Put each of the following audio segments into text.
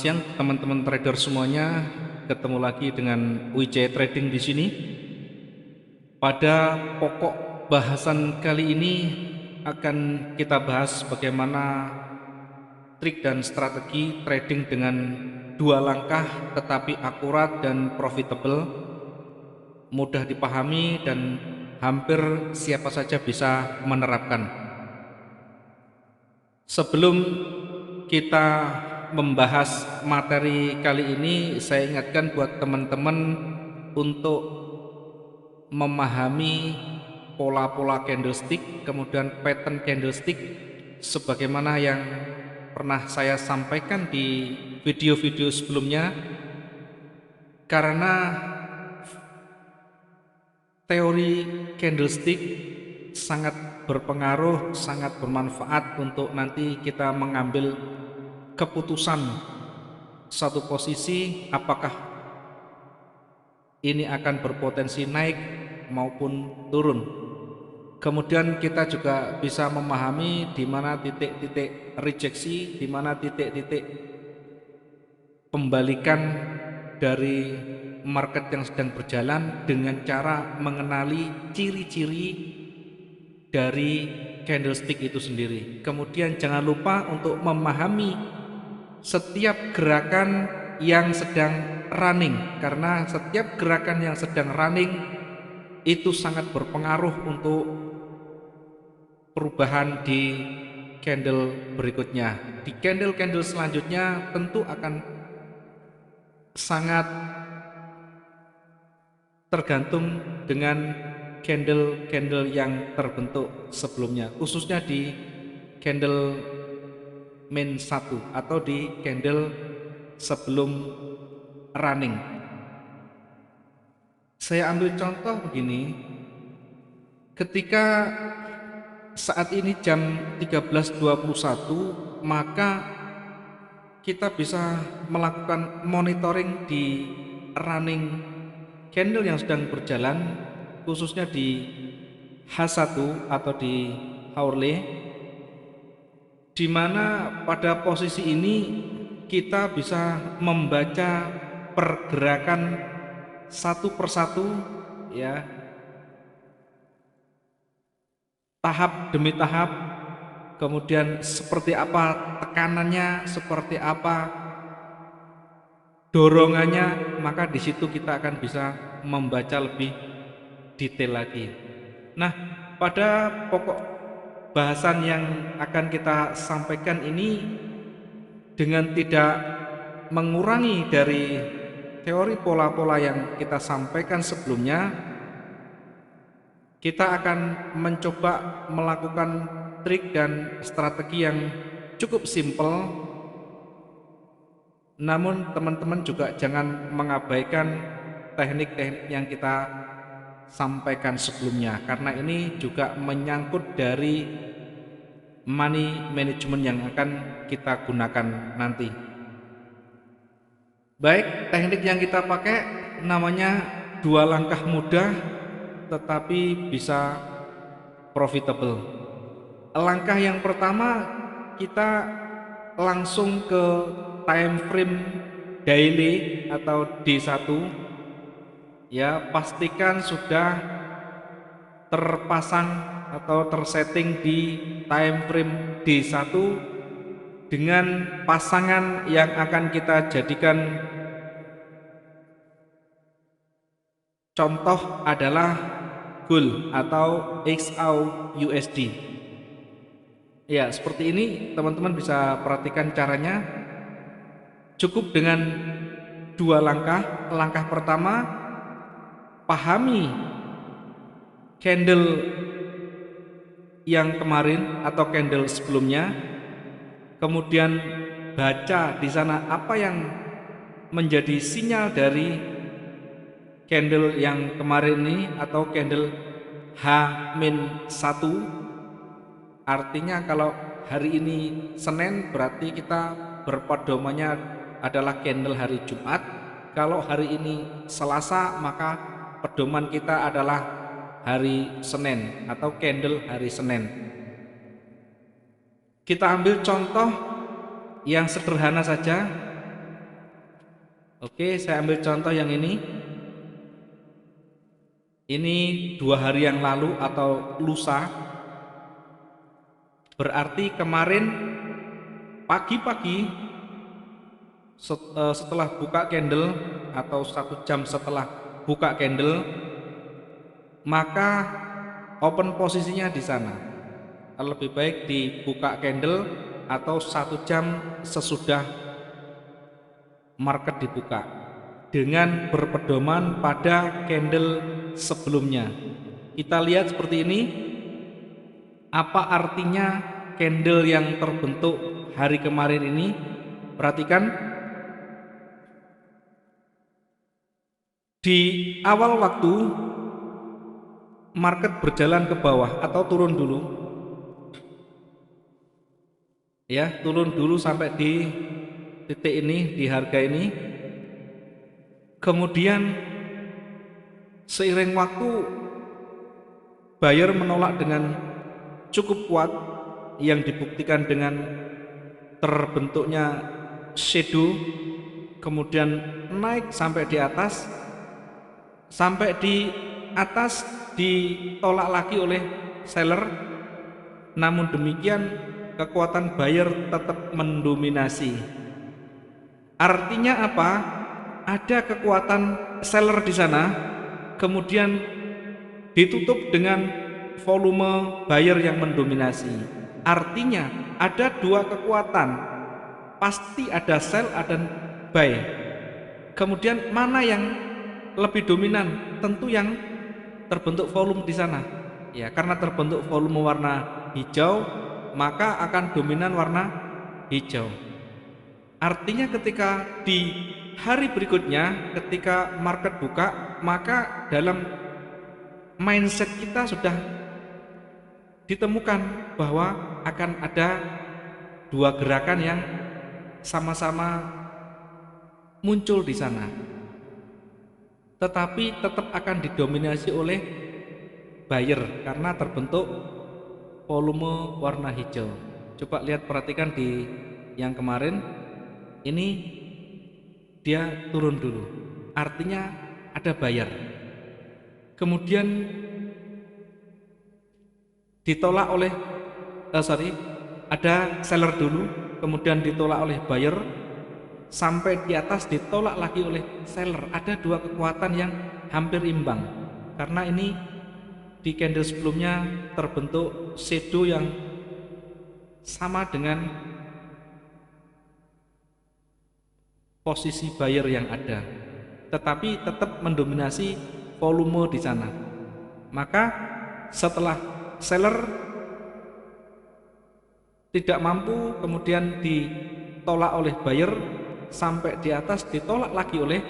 siang teman-teman trader semuanya. Ketemu lagi dengan Wijaya Trading di sini. Pada pokok bahasan kali ini akan kita bahas bagaimana trik dan strategi trading dengan dua langkah tetapi akurat dan profitable, mudah dipahami dan hampir siapa saja bisa menerapkan. Sebelum kita membahas materi kali ini, saya ingatkan buat teman-teman untuk memahami pola-pola candlestick, kemudian pattern candlestick sebagaimana yang pernah saya sampaikan di video-video sebelumnya, karena teori candlestick sangat berpengaruh, sangat bermanfaat untuk nanti kita mengambil keputusan satu posisi, apakah ini akan berpotensi naik maupun turun. Kemudian kita juga bisa memahami di mana titik-titik rejeksi, di mana titik-titik pembalikan dari market yang sedang berjalan dengan cara mengenali ciri-ciri dari candlestick itu sendiri. Kemudian jangan lupa untuk memahami setiap gerakan yang sedang running, karena setiap gerakan yang sedang running itu sangat berpengaruh untuk perubahan di candle berikutnya. Di candle-candle selanjutnya tentu akan sangat tergantung dengan candle-candle yang terbentuk sebelumnya, khususnya di candle main 1 atau di candle sebelum running. Saya ambil contoh begini, ketika saat ini jam 13.21, maka kita bisa melakukan monitoring di running candle yang sedang berjalan, khususnya di H1 atau di hourly, di mana pada posisi ini kita bisa membaca pergerakan satu persatu, ya, tahap demi tahap, kemudian seperti apa tekanannya, seperti apa dorongannya, maka di situ kita akan bisa membaca lebih detail lagi. Nah, pada pokok bahasan yang akan kita sampaikan ini, dengan tidak mengurangi dari teori pola-pola yang kita sampaikan sebelumnya, kita akan mencoba melakukan trik dan strategi yang cukup simpel. Namun teman-teman juga jangan mengabaikan teknik-teknik yang kita sampaikan sebelumnya, karena ini juga menyangkut dari money management yang akan kita gunakan nanti. Baik, teknik yang kita pakai namanya dua langkah mudah tetapi bisa profitable. Langkah yang pertama, kita langsung ke time frame daily atau D1, ya, pastikan sudah terpasang atau tersetting di time frame D1 dengan pasangan yang akan kita jadikan contoh adalah gold atau XAUUSD. Ya, seperti ini teman-teman bisa perhatikan caranya. Cukup dengan dua langkah. Langkah pertama, pahami candle yang kemarin atau candle sebelumnya, kemudian baca di sana apa yang menjadi sinyal dari candle yang kemarin ini atau candle H-1. Artinya kalau hari ini Senin, berarti kita berpedomannya adalah candle hari Jumat. Kalau hari ini Selasa, maka pedoman kita adalah hari Senin atau candle hari Senin. Kita ambil contoh yang sederhana saja. Oke, saya ambil contoh yang ini. Ini 2 hari yang lalu atau lusa, berarti kemarin pagi-pagi setelah buka candle atau 1 jam setelah buka candle, maka open posisinya di sana. Lebih baik dibuka candle atau 1 jam sesudah market dibuka dengan berpedoman pada candle sebelumnya. Kita lihat seperti ini. Apa artinya candle yang terbentuk hari kemarin ini? Perhatikan, di awal waktu market berjalan ke bawah atau turun dulu, ya, turun dulu sampai di titik ini, di harga ini. Kemudian seiring waktu buyer menolak dengan cukup kuat, yang dibuktikan dengan terbentuknya shadow, kemudian naik sampai di atas, ditolak lagi oleh seller. Namun demikian kekuatan buyer tetap mendominasi. Artinya apa? Ada kekuatan seller di sana, kemudian ditutup dengan volume buyer yang mendominasi. Artinya ada 2 kekuatan, pasti ada sell, ada buy. Kemudian mana yang lebih dominan? Tentu yang terbentuk volume di sana. Ya, karena terbentuk volume warna hijau, maka akan dominan warna hijau. Artinya ketika di hari berikutnya, ketika market buka, maka dalam mindset kita sudah ditemukan bahwa akan ada 2 gerakan yang sama-sama muncul di sana, tetapi tetap akan didominasi oleh buyer karena terbentuk volume warna hijau. Coba lihat, perhatikan di yang kemarin ini, dia turun dulu, artinya ada buyer, kemudian ditolak oleh ada seller dulu, kemudian ditolak oleh buyer, sampai di atas ditolak lagi oleh seller. Ada 2 kekuatan yang hampir imbang, karena ini di candle sebelumnya terbentuk shadow yang sama dengan posisi buyer yang ada, tetapi tetap mendominasi volume di sana. Maka setelah seller tidak mampu, kemudian ditolak oleh buyer, sampai di atas ditolak lagi oleh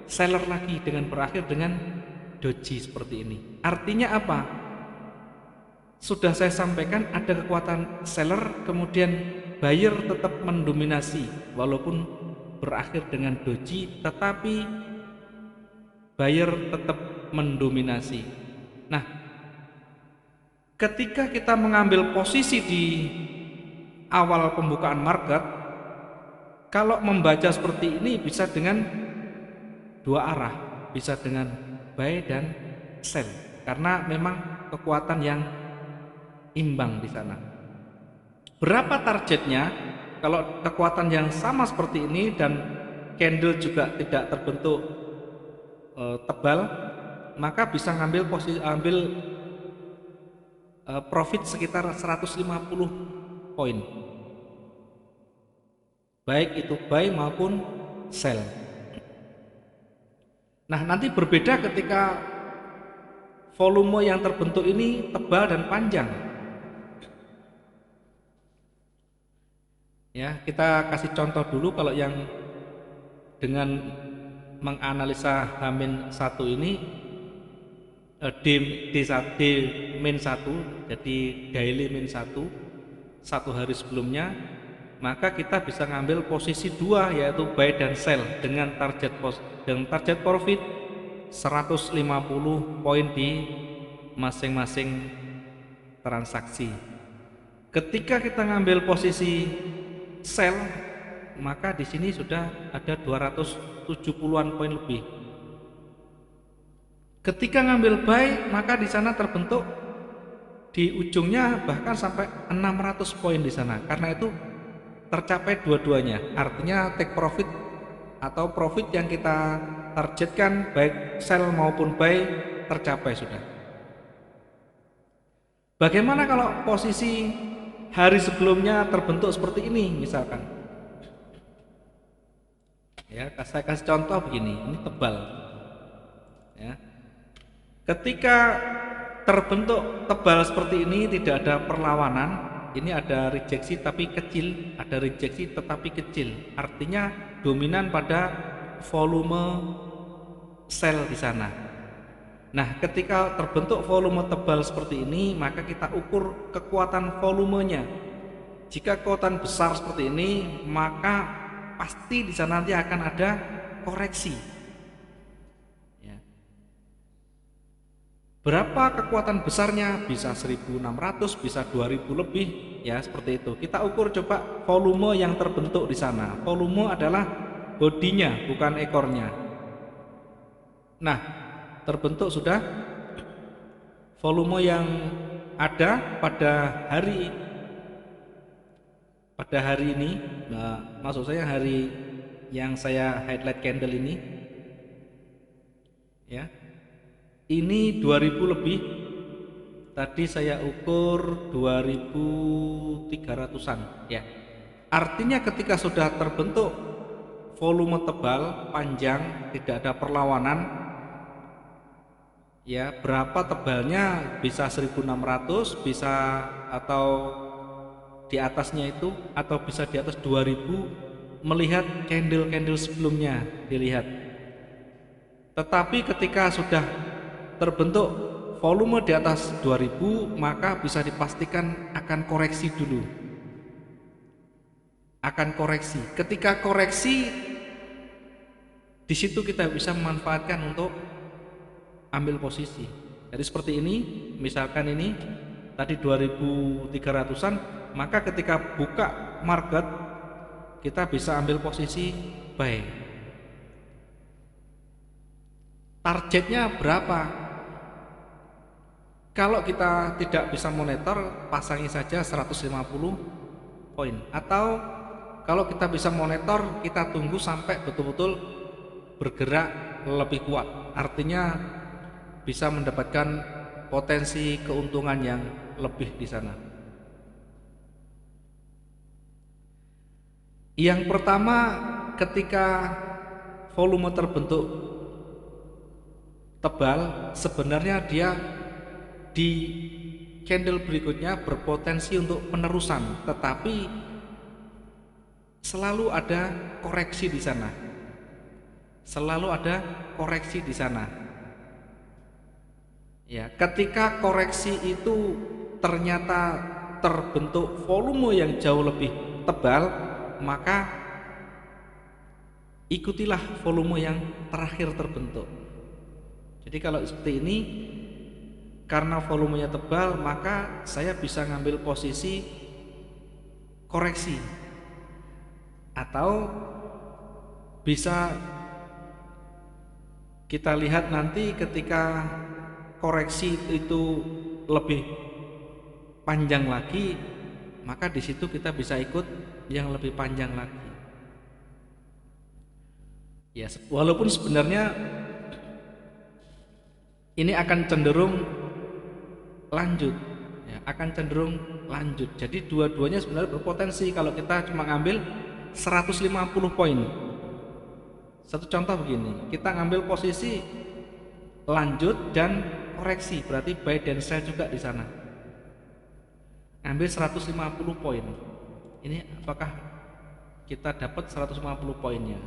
seller lagi, dengan berakhir dengan doji seperti ini. Artinya apa? Sudah saya sampaikan, ada kekuatan seller, kemudian buyer tetap mendominasi walaupun berakhir dengan doji, tetapi buyer tetap mendominasi. Nah, ketika kita mengambil posisi di awal pembukaan market, kalau membaca seperti ini bisa dengan 2 arah, bisa dengan buy dan sell, karena memang kekuatan yang imbang di sana. Berapa targetnya? Kalau kekuatan yang sama seperti ini dan candle juga tidak terbentuk tebal, maka bisa ngambil profit sekitar 150 poin, baik itu buy maupun sell. Nah, nanti berbeda ketika volume yang terbentuk ini tebal dan panjang. Ya, kita kasih contoh dulu. Kalau yang dengan menganalisa H-1 ini, D min 1, jadi daily min 1 hari sebelumnya, maka kita bisa ngambil posisi 2, yaitu buy dan sell dengan target profit 150 poin di masing-masing transaksi. Ketika kita ngambil posisi sell, maka di sini sudah ada 270-an poin lebih. Ketika ngambil buy, maka di sana terbentuk di ujungnya bahkan sampai 600 poin di sana. Karena itu tercapai dua-duanya. Artinya take profit atau profit yang kita targetkan baik sell maupun buy tercapai sudah. Bagaimana kalau posisi hari sebelumnya terbentuk seperti ini misalkan? Ya, saya kasih contoh begini, ini tebal. Ya. Ketika terbentuk tebal seperti ini tidak ada perlawanan, ini ada rejeksi tapi kecil, ada rejeksi tetapi kecil. Artinya dominan pada volume sell di sana. Nah, ketika terbentuk volume tebal seperti ini, maka kita ukur kekuatan volumenya. Jika kekuatan besar seperti ini, maka pasti di sana nanti akan ada koreksi. Ya. Berapa kekuatan besarnya? Bisa 1600, bisa 2000 lebih, ya seperti itu. Kita ukur coba volume yang terbentuk di sana. Volume adalah bodinya, bukan ekornya. Nah, terbentuk sudah volume yang ada pada hari ini. Nah, maksud saya hari yang saya highlight candle ini, ya, ini 2000 lebih. Tadi saya ukur 2300-an, ya. Artinya ketika sudah terbentuk volume tebal, panjang, tidak ada perlawanan, ya, berapa tebalnya, bisa 1600, bisa atau di atasnya itu, atau bisa di atas 2000 melihat candle-candle sebelumnya dilihat. Tetapi ketika sudah terbentuk volume di atas 2000, maka bisa dipastikan akan koreksi dulu. Akan koreksi. Ketika koreksi, di situ kita bisa memanfaatkan untuk ambil posisi. Jadi seperti ini, misalkan ini tadi 2300-an, maka ketika buka market kita bisa ambil posisi buy. Targetnya berapa? Kalau kita tidak bisa monitor, pasangi saja 150 poin. Atau kalau kita bisa monitor, kita tunggu sampai betul-betul bergerak lebih kuat. Artinya bisa mendapatkan potensi keuntungan yang lebih di sana. Yang pertama, ketika volume terbentuk tebal, sebenarnya dia di candle berikutnya berpotensi untuk penerusan, tetapi selalu ada koreksi di sana. Selalu ada koreksi di sana. Ya, ketika koreksi itu ternyata terbentuk volume yang jauh lebih tebal, maka ikutilah volume yang terakhir terbentuk. Jadi kalau seperti ini, karena volumenya tebal, maka saya bisa ngambil posisi koreksi, atau bisa kita lihat nanti ketika koreksi itu lebih panjang lagi, maka di situ kita bisa ikut yang lebih panjang lagi. Ya, walaupun sebenarnya ini akan cenderung lanjut, ya, akan cenderung lanjut. Jadi dua-duanya sebenarnya berpotensi kalau kita cuma ngambil 150 poin. Satu contoh begini, kita ngambil posisi lanjut dan koreksi, berarti buy dan sell juga di sana. Ambil 150 poin. Ini apakah kita dapat 150 poinnya?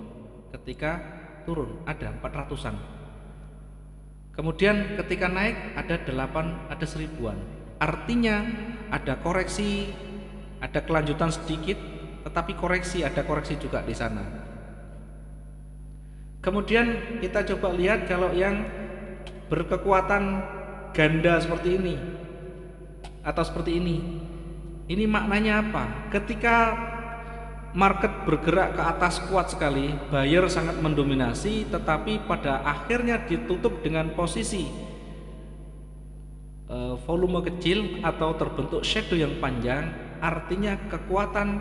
Ketika turun ada 400-an. Kemudian ketika naik ada 8, ada 1000-an. Artinya ada koreksi, ada kelanjutan sedikit, tetapi koreksi, ada koreksi juga di sana. Kemudian kita coba lihat kalau yang berkekuatan ganda seperti ini atau seperti ini maknanya apa? Ketika market bergerak ke atas kuat sekali, buyer sangat mendominasi, tetapi pada akhirnya ditutup dengan posisi volume kecil atau terbentuk shadow yang panjang, artinya kekuatan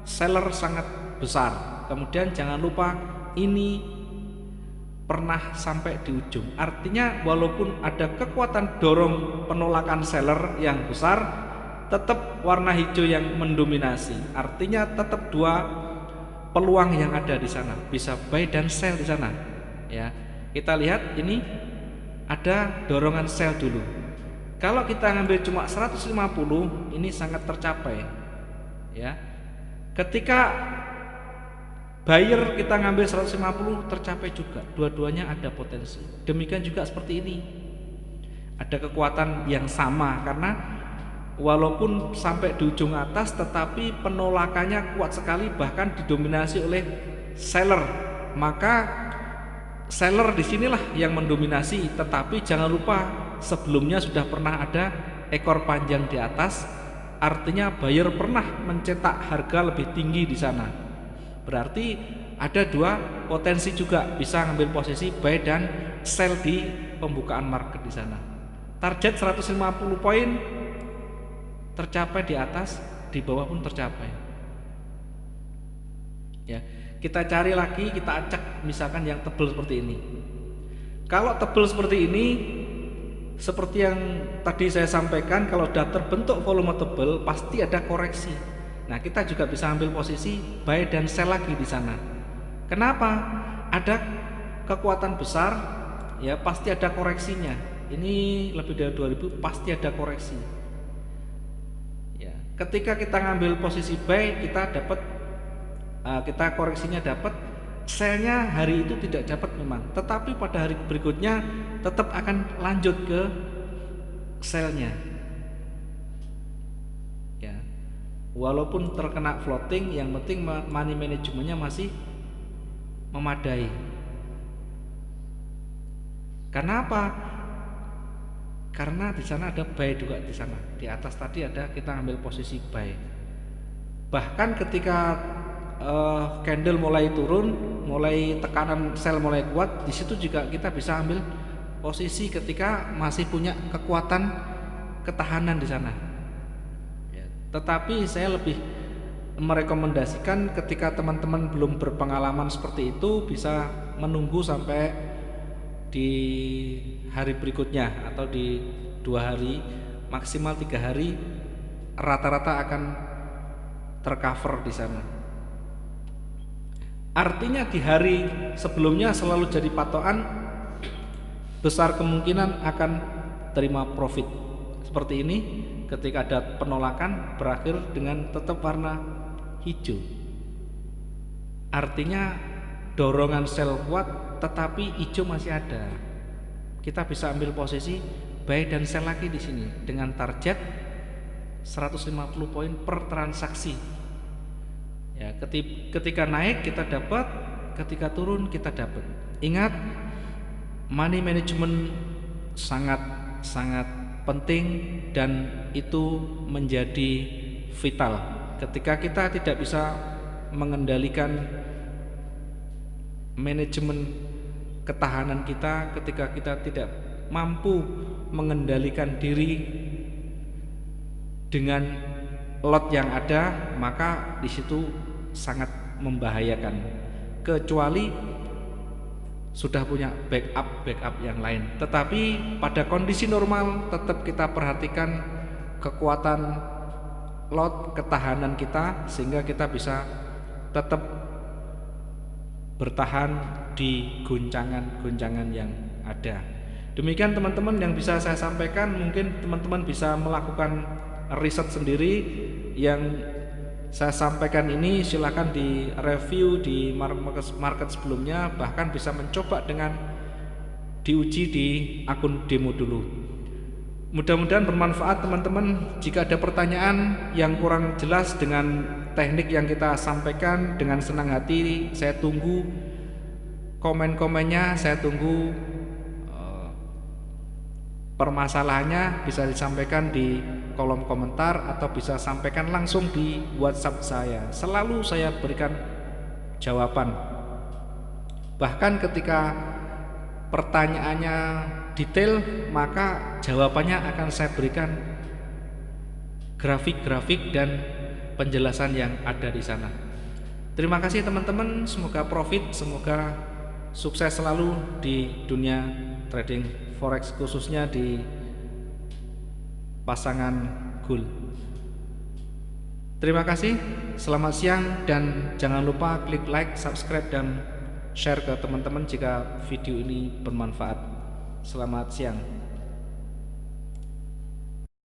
seller sangat besar. Kemudian jangan lupa ini pernah sampai di ujung, artinya walaupun ada kekuatan dorong penolakan seller yang besar, tetap warna hijau yang mendominasi, artinya tetap dua peluang yang ada di sana, bisa buy dan sell di sana. Ya, kita lihat ini ada dorongan sell dulu. Kalau kita ngambil cuma 150, ini sangat tercapai. Ya, ketika buyer kita ngambil 150 tercapai juga, dua-duanya ada potensi. Demikian juga seperti ini, ada kekuatan yang sama, karena walaupun sampai di ujung atas tetapi penolakannya kuat sekali, bahkan didominasi oleh seller. Maka seller disinilah yang mendominasi, tetapi jangan lupa sebelumnya sudah pernah ada ekor panjang di atas, artinya buyer pernah mencetak harga lebih tinggi di sana. Berarti ada dua potensi juga, bisa ngambil posisi buy dan sell di pembukaan market di sana. Target 150 poin tercapai di atas, di bawah pun tercapai. Ya, kita cari lagi, kita acak misalkan yang tebal seperti ini. Kalau tebal seperti ini, seperti yang tadi saya sampaikan, kalau sudah terbentuk volume tebal pasti ada koreksi. Nah, kita juga bisa ambil posisi buy dan sell lagi di sana. Kenapa? Ada kekuatan besar, ya pasti ada koreksinya. Ini lebih dari 2000 pasti ada koreksi. Ya, ketika kita ngambil posisi buy, kita dapat kita koreksinya dapat, sellnya hari itu tidak dapat memang, tetapi pada hari berikutnya tetap akan lanjut ke sellnya. Ya, walaupun terkena floating, yang penting money manajemennya masih memadai. Kenapa? Karena di sana ada buy juga di sana. Di atas tadi ada kita ambil posisi buy. Bahkan ketika candle mulai turun, mulai tekanan sell mulai kuat, di situ juga kita bisa ambil posisi ketika masih punya kekuatan ketahanan di sana. Ya, tetapi saya lebih merekomendasikan ketika teman-teman belum berpengalaman seperti itu, bisa menunggu sampai di hari berikutnya atau di 2 hari, maksimal 3 hari, rata-rata akan tercover di sana. Artinya di hari sebelumnya selalu jadi patokan, besar kemungkinan akan terima profit. Seperti ini, ketika ada penolakan berakhir dengan tetap warna hijau. Artinya dorongan sell kuat tetapi hijau masih ada. Kita bisa ambil posisi buy dan sell lagi di sini dengan target 150 poin per transaksi. Ya, ketika naik kita dapat, ketika turun kita dapat. Ingat, money management sangat penting dan itu menjadi vital. Ketika kita tidak bisa mengendalikan manajemen ketahanan kita, ketika kita tidak mampu mengendalikan diri dengan lot yang ada, maka di situ sangat membahayakan. Kecuali sudah punya backup yang lain. Tetapi pada kondisi normal tetap kita perhatikan kekuatan lot, ketahanan kita, sehingga kita bisa tetap bertahan di guncangan-guncangan yang ada. Demikian teman-teman yang bisa saya sampaikan. Mungkin teman-teman bisa melakukan riset sendiri. Yang saya sampaikan ini silakan di review di market sebelumnya, bahkan bisa mencoba dengan diuji di akun demo dulu. Mudah-mudahan bermanfaat teman-teman. Jika ada pertanyaan yang kurang jelas dengan teknik yang kita sampaikan, dengan senang hati saya tunggu komen-komennya, saya tunggu permasalahannya bisa disampaikan di kolom komentar atau bisa sampaikan langsung di WhatsApp saya. Selalu saya berikan jawaban. Bahkan ketika pertanyaannya detail, maka jawabannya akan saya berikan grafik-grafik dan penjelasan yang ada di sana. Terima kasih teman-teman, semoga profit, semoga sukses selalu di dunia trading forex, khususnya di pasangan gold. Terima kasih, selamat siang, dan jangan lupa klik like, subscribe, dan share ke teman-teman jika video ini bermanfaat. Selamat siang.